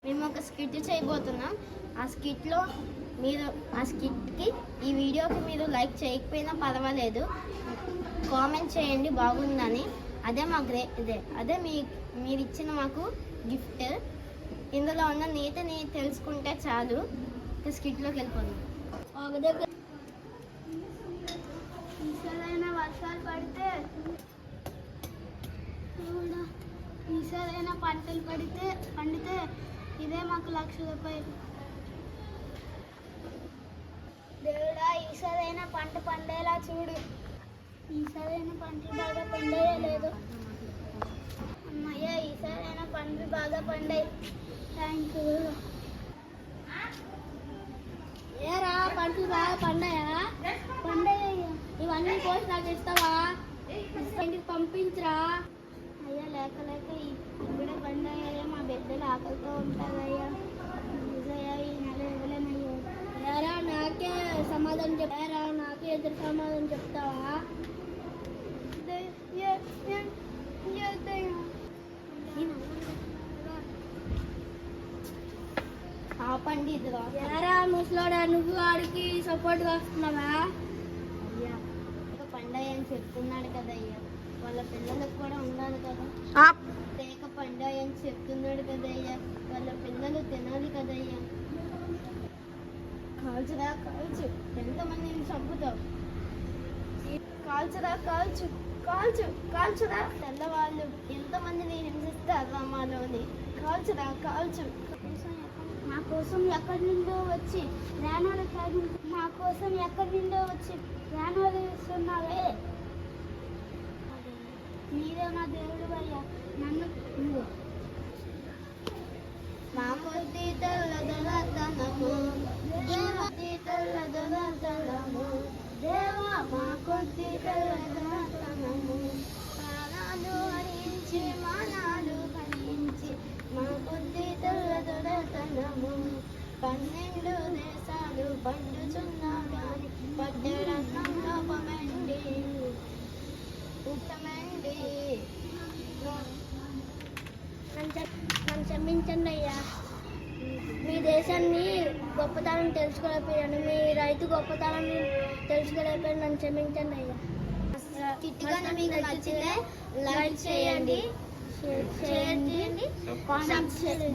మేము ఒక స్కిట్ చేయబోతున్నాం. ఆ స్కిట్కి ఈ వీడియోకి మీరు లైక్ చేయకపోయినా పర్వాలేదు, కామెంట్ చేయండి బాగుందని. అదే మా అదే మీరు ఇచ్చిన మాకు గిఫ్ట్. ఇందులో ఉన్న నీతిని తెలుసుకుంటే చాలు. స్కిట్లోకి వెళ్ళిపోదాం. ఈసారైనా వర్షాలు పడితే, ఈసారైనా పంటలు పండితే ఇదే మాకు 1,00,000 రూపాయలు. దేవుడా, ఈసారైనా పంట పండేలా చూడు. ఈసారైనా పంటలు బాగా పండాయో లేదో. అమ్మయ్య, ఈసారైనా పంటలు బాగా పండాయి. Thank you. ఏరా, పంటలు బాగా పండాయా? పండాయ్యా. ఇవన్నీ కోసి నాకు ఇస్తావా? ఇంటికి పంపించరా. అయ్యా, లేక ఇప్పుడే పండాయ్యా. మా బిడ్డలు ఆకలితో ఉంటారయ్యా. ఈ నెల ఇవ్వలేనయ్యా. ఏరా, నాకే సమాధానం చెప్పారా? నాకే ఎదురు సమాధానం చెప్తావా? ఆపండి. ఎరా ముసలోడా, నువ్వు వాడికి సపోర్ట్ వస్తున్నావా? అయ్యా, పండగ అని చెప్తున్నాడు కదయ్యా, వాళ్ళ పిల్లలకు కూడా ఉండాలి కదా. తేక పండగ అని చెప్తున్నాడు కదయ్యా, వాళ్ళ పిల్లలు తినాలి కదయ్యా. కాల్చురా కాల్చు, ఎంతమందిని చంపుతావు? కాల్చురా కాల్చు కాల్చు కాల్చురా. తెల్లవాళ్ళు ఎంతమందిని హింసిస్తారు మాలోని. కాల్చురా కాల్చు. మా కోసం ఎక్కడి నుండో వచ్చి ఇస్తున్నావే. మీరే నా దేవుడు అయ్యా. నన్ను మా కొద్ది తెల్లదనము దేవా, మా కొద్ది తెల్లదనము ప్రాణాలు హరించి మానాలు భరించి మా కొద్ది తెల్లదనము 12 దేశాలు పండుచున్నా కానీ పడ్డడన్నం లోపమండి ఉత్తమండి. నన్ను క్షమించండి అయ్యా. మీ దేశాన్ని గొప్పతనం తెలుసుకోలేకపోయాను, మీ రైతు గొప్పతనం తెలుసుకోలేకపోయాను. నన్ను క్షమించండి అయ్యా. మీకు నచ్చితే లైక్ చేయండి, షేర్ చేయండి, కామెంట్ చేయండి.